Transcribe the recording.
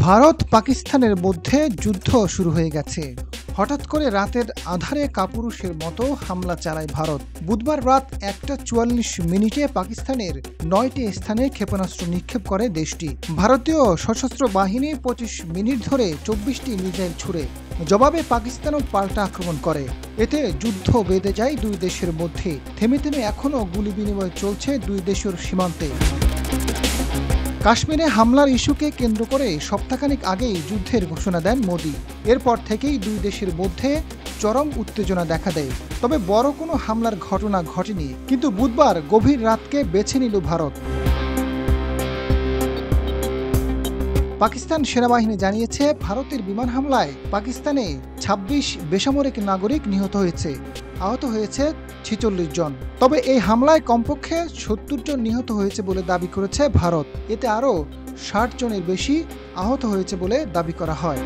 ভারত পাকিস্তানের মধ্যে যুদ্ধ শুরু হয়ে গেছে। হঠাৎ করে রাতের আধারে কাপুরুষের মতো হামলা চালায় ভারত। বুধবার রাত 1:44 পাকিস্তানের 9টি স্থানে ক্ষেপণাস্ত্র নিক্ষেপ করে দেশটি। ভারতীয় সশস্ত্র বাহিনী 25 মিনিট ধরে 24টি মিসাইল ছুড়ে জবাবে পাকিস্তানও পাল্টা আক্রমণ করে। এতে যুদ্ধ বেঁধে যায় দুই দেশের মধ্যে। থেমে থেমে এখনও গুলি বিনিময় চলছে দুই দেশের সীমান্তে। কাশ্মীরে হামলার ইস্যুকে কেন্দ্র করে সপ্তাহখানেক আগেই যুদ্ধের ঘোষণা দেন মোদি। এরপর থেকেই দুই দেশের মধ্যে চরম উত্তেজনা দেখা দেয়। তবে বড় কোনো হামলার ঘটনা ঘটেনি। কিন্তু বুধবার গভীর রাতকে বেছে নিল ভারত। পাকিস্তান সেনাবাহিনী জানিয়েছে, ভারতের বিমান হামলায় পাকিস্তানে 26 বেসামরিক নাগরিক নিহত হয়েছে, আহত হয়েছে 46 জন। তবে এই হামলায় কমপক্ষে 70 জন নিহত হয়েছে বলে দাবি করেছে ভারত। এতে আরও 60 জনের বেশি আহত হয়েছে বলে দাবি করা হয়।